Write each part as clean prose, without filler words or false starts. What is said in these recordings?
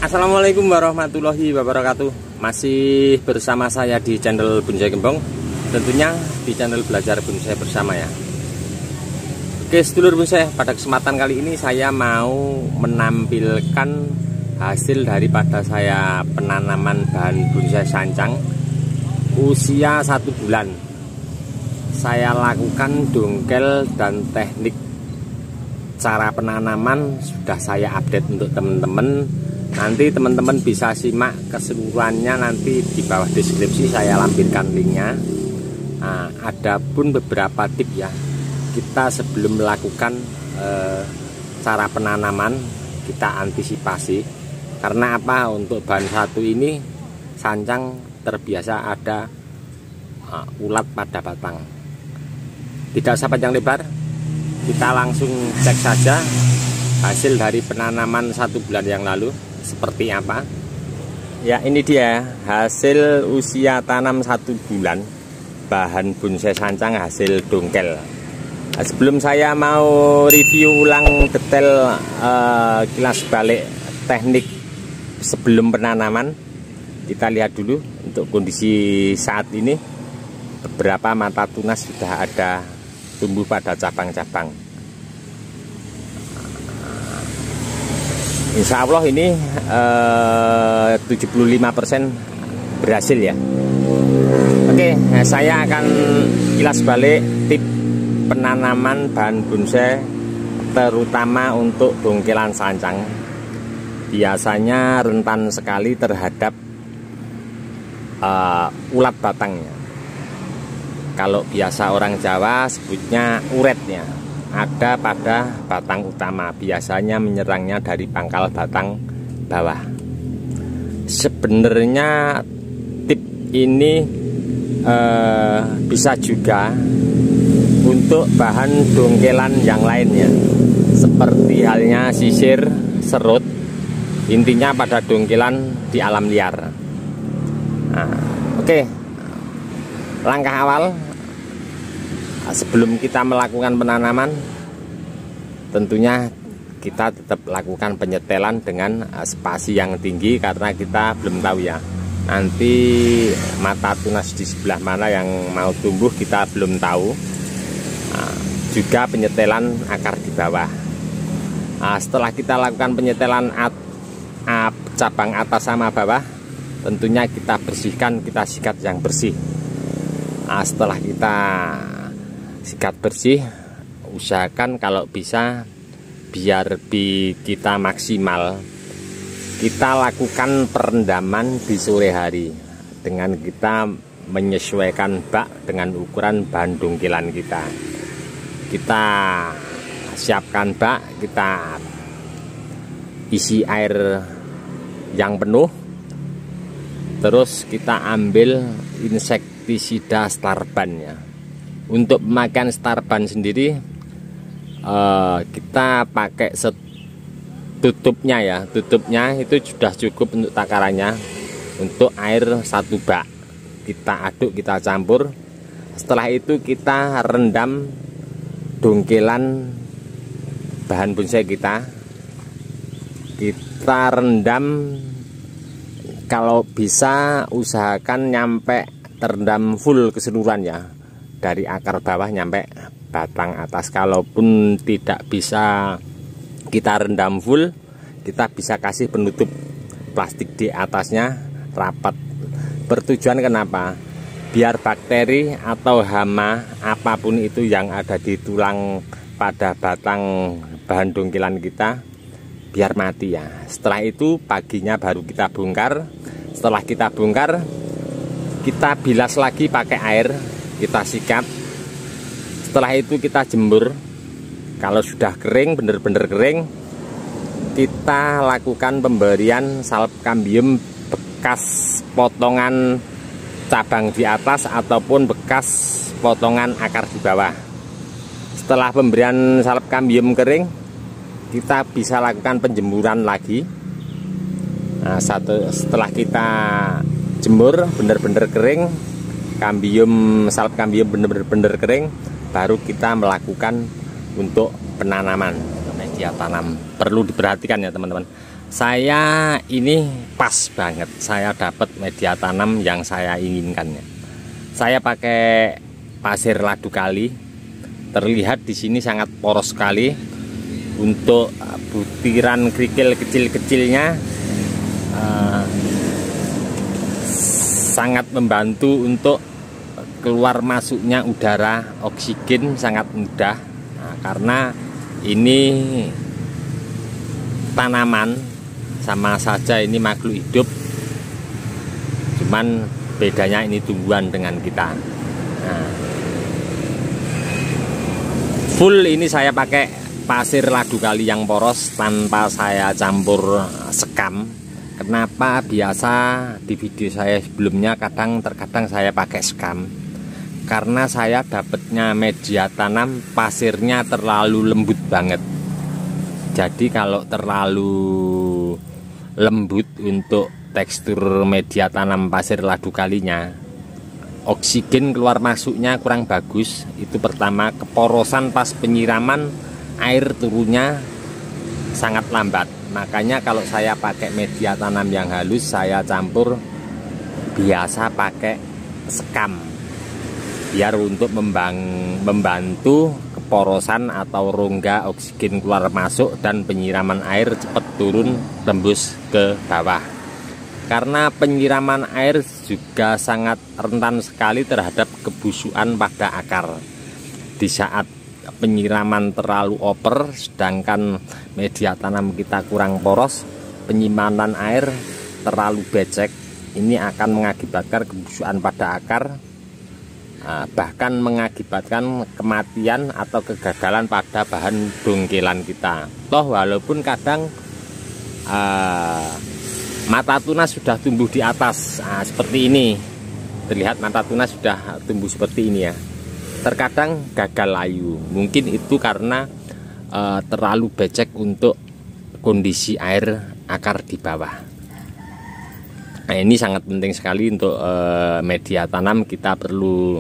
Assalamualaikum warahmatullahi wabarakatuh. Masih bersama saya di channel Bonsai Gembong, tentunya di channel Belajar Bonsai Bersama ya. Oke sedulur bonsai, pada kesempatan kali ini saya mau menampilkan hasil daripada saya penanaman bahan bonsai sancang usia 1 bulan. Saya lakukan dongkel dan teknik cara penanaman sudah saya update untuk teman-teman. Nanti teman-teman bisa simak keseluruhannya nanti di bawah deskripsi saya lampirkan linknya. Nah, ada pun beberapa tip ya, kita sebelum melakukan cara penanaman kita antisipasi. Karena apa? Untuk bahan satu ini sancang terbiasa ada ulat pada batang. Tidak usah panjang lebar, kita langsung cek saja hasil dari penanaman 1 bulan yang lalu seperti apa. Ya, ini dia hasil usia tanam 1 bulan bahan bonsai sancang hasil dongkel. Nah, sebelum saya mau review ulang detail kilas balik teknik sebelum penanaman, kita lihat dulu untuk kondisi saat ini. Beberapa mata tunas sudah ada tumbuh pada cabang-cabang. Insya Allah ini 75% berhasil ya. Oke, nah saya akan kilas balik tip penanaman bahan bonsai terutama untuk dongkelan sancang. Biasanya rentan sekali terhadap ulat batangnya. Kalau biasa orang Jawa sebutnya uretnya, ada pada batang utama, biasanya menyerangnya dari pangkal batang bawah. Sebenarnya tip ini bisa juga untuk bahan dongkelan yang lainnya, seperti halnya sisir, serut, intinya pada dongkelan di alam liar. Nah, oke. Langkah awal sebelum kita melakukan penanaman, tentunya kita tetap lakukan penyetelan dengan spasi yang tinggi, karena kita belum tahu ya nanti mata tunas di sebelah mana yang mau tumbuh, kita belum tahu. Nah, juga penyetelan akar di bawah. Nah, setelah kita lakukan penyetelan cabang atas sama bawah, tentunya kita bersihkan, kita sikat yang bersih. Nah, setelah kita sikat bersih, usahakan kalau bisa biar kita maksimal, kita lakukan perendaman di sore hari dengan kita menyesuaikan bak dengan ukuran bahan dongkelan kita. Kita siapkan bak, kita isi air yang penuh, terus kita ambil insektisida Starban ya. Untuk pemakaian Starban sendiri kita pakai tutupnya ya. Tutupnya itu sudah cukup untuk takarannya. Untuk air 1 bak kita aduk, kita campur. Setelah itu kita rendam dongkelan bahan bonsai kita. Kita rendam, kalau bisa usahakan nyampe terendam full keseluruhan ya, dari akar bawah nyampe batang atas. Kalaupun tidak bisa kita rendam full, kita bisa kasih penutup plastik di atasnya rapat. Bertujuan kenapa? Biar bakteri atau hama apapun itu yang ada di tulang pada batang bahan dongkelan kita biar mati ya. Setelah itu paginya baru kita bongkar. Setelah kita bongkar, kita bilas lagi pakai air, kita sikat. Setelah itu kita jemur. Kalau sudah kering, benar-benar kering, kita lakukan pemberian salep kambium bekas potongan cabang di atas ataupun bekas potongan akar di bawah. Setelah pemberian salep kambium kering, kita bisa lakukan penjemuran lagi. Nah, setelah kita jemur benar-benar kering, salep kambium benar-benar kering, baru kita melakukan untuk penanaman. Media tanam perlu diperhatikan ya teman-teman. Saya ini pas banget, saya dapat media tanam yang saya inginkan ya. Saya pakai pasir ladu kali. Terlihat di sini sangat poros sekali. Untuk butiran kerikil kecil-kecilnya sangat membantu untuk keluar masuknya udara, oksigen sangat mudah. Nah, karena ini tanaman sama saja ini makhluk hidup, cuman bedanya ini tumbuhan dengan kita. Nah, full ini saya pakai pasir ladu kali yang poros tanpa saya campur sekam. Kenapa? Biasa di video saya sebelumnya terkadang saya pakai sekam, karena saya dapatnya media tanam pasirnya terlalu lembut banget. Jadi kalau terlalu lembut untuk tekstur media tanam pasir ladu kalinya, oksigen keluar masuknya kurang bagus. Itu pertama. Keporosan pas penyiraman, air turunnya sangat lambat. Makanya kalau saya pakai media tanam yang halus, saya campur biasa pakai sekam, biar untuk membantu keporosan atau rongga oksigen keluar masuk dan penyiraman air cepat turun tembus ke bawah. Karena penyiraman air juga sangat rentan sekali terhadap kebusukan pada akar. Di saat penyiraman terlalu over, sedangkan media tanam kita kurang poros, penyimpanan air terlalu becek, ini akan mengakibatkan kebusukan pada akar, bahkan mengakibatkan kematian atau kegagalan pada bahan dongkelan kita. Toh walaupun kadang mata tunas sudah tumbuh di atas, seperti ini, terlihat mata tunas sudah tumbuh seperti ini ya. Terkadang gagal layu, mungkin itu karena terlalu becek untuk kondisi air akar di bawah. Nah, ini sangat penting sekali untuk media tanam, kita perlu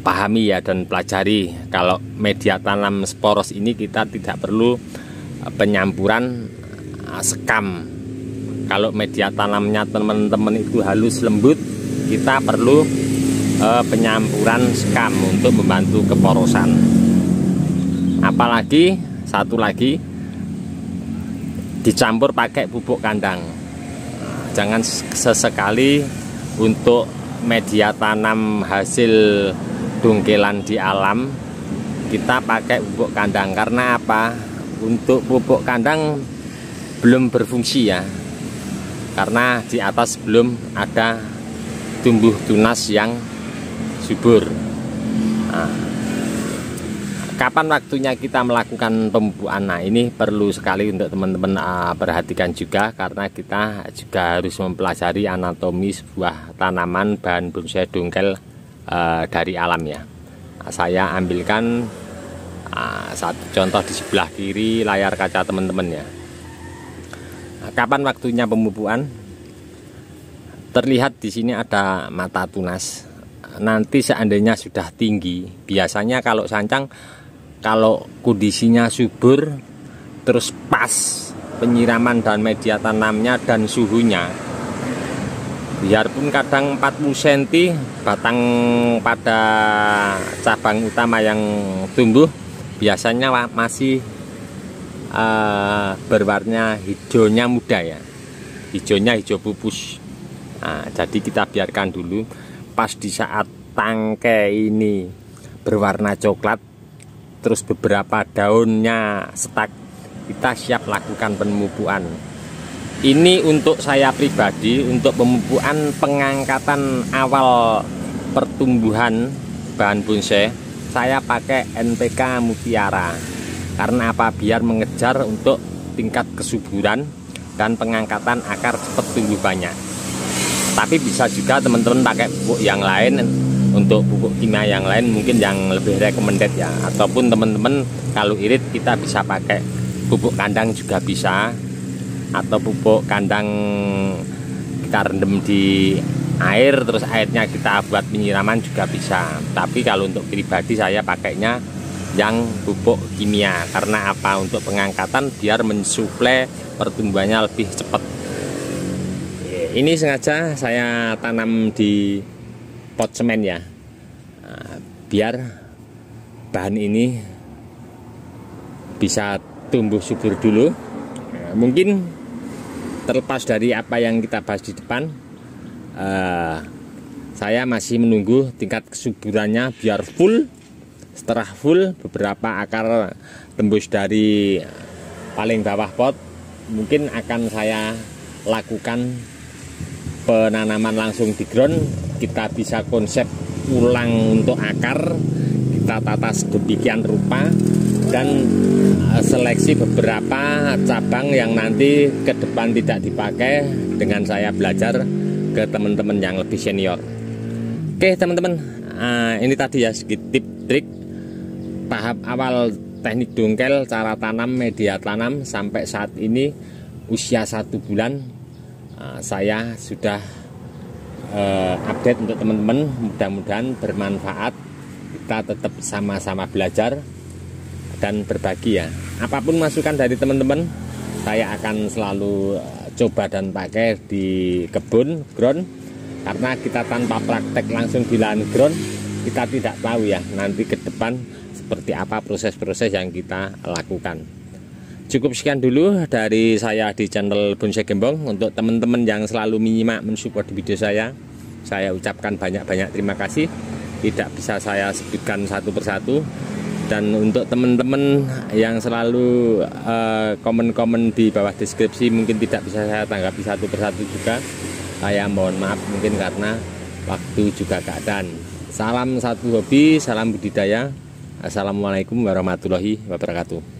pahami ya dan pelajari. Kalau media tanam sporos ini kita tidak perlu penyampuran sekam. Kalau media tanamnya teman-teman itu halus lembut, kita perlu penyampuran sekam untuk membantu keporosan. Apalagi satu lagi, dicampur pakai pupuk kandang. Jangan sesekali untuk media tanam hasil dongkelan di alam kita pakai pupuk kandang. Karena apa? Untuk pupuk kandang belum berfungsi ya, karena di atas belum ada tumbuh tunas yang subur. Nah, kapan waktunya kita melakukan pemupukan? Nah, ini perlu sekali untuk teman-teman perhatikan juga, karena kita juga harus mempelajari anatomi sebuah tanaman bahan bonsai dongkel dari alam ya. Nah, saya ambilkan satu contoh di sebelah kiri layar kaca teman-teman ya. Nah, kapan waktunya pemupukan? Terlihat di sini ada mata tunas. Nanti seandainya sudah tinggi, biasanya kalau sancang, kalau kondisinya subur, terus pas penyiraman dan media tanamnya dan suhunya, biarpun kadang 40 cm batang pada cabang utama yang tumbuh, biasanya masih berwarna hijaunya muda ya, hijaunya hijau pupus. Nah, jadi kita biarkan dulu. Pas di saat tangkai ini berwarna coklat, terus beberapa daunnya setak, kita siap lakukan pemupukan. Ini untuk saya pribadi, untuk pemupukan pengangkatan awal pertumbuhan bahan bonsai, saya pakai NPK Mutiara. Karena apa? Biar mengejar untuk tingkat kesuburan dan pengangkatan akar cepat tumbuh banyak. Tapi bisa juga teman-teman pakai pupuk yang lain, untuk pupuk kimia yang lain mungkin yang lebih recommended ya. Ataupun teman-teman kalau irit kita bisa pakai pupuk kandang juga bisa, atau pupuk kandang kita rendam di air terus airnya kita buat penyiraman juga bisa. Tapi kalau untuk pribadi saya pakainya yang pupuk kimia. Karena apa? Untuk pengangkatan biar mensuplai pertumbuhannya lebih cepat. Ini sengaja saya tanam di pot semen ya, biar bahan ini bisa tumbuh subur dulu. Mungkin terlepas dari apa yang kita bahas di depan, saya masih menunggu tingkat kesuburannya biar full. Setelah full, beberapa akar tembus dari paling bawah pot, mungkin akan saya lakukan penanaman langsung di ground. Kita bisa konsep ulang untuk akar, kita tata sedemikian rupa, dan seleksi beberapa cabang yang nanti ke depan tidak dipakai dengan saya belajar ke teman-teman yang lebih senior. Oke teman-teman, ini tadi ya sedikit tip trik tahap awal teknik dongkel, cara tanam, media tanam. Sampai saat ini usia 1 bulan, saya sudah update untuk teman-teman. Mudah-mudahan bermanfaat. Kita tetap sama-sama belajar dan berbagi ya. Apapun masukan dari teman-teman, saya akan selalu coba dan pakai di kebun ground. Karena kita tanpa praktek langsung di lahan ground, kita tidak tahu ya nanti ke depan seperti apa proses-proses yang kita lakukan. Cukup sekian dulu dari saya di channel Bonsai Gembong. Untuk teman-teman yang selalu menyimak mensupport video saya ucapkan banyak-banyak terima kasih. Tidak bisa saya sebutkan satu persatu. Dan untuk teman-teman yang selalu komen-komen di bawah deskripsi, mungkin tidak bisa saya tanggapi satu persatu juga. Saya mohon maaf, mungkin karena waktu juga keadaan. Salam satu hobi, salam budidaya. Assalamualaikum warahmatullahi wabarakatuh.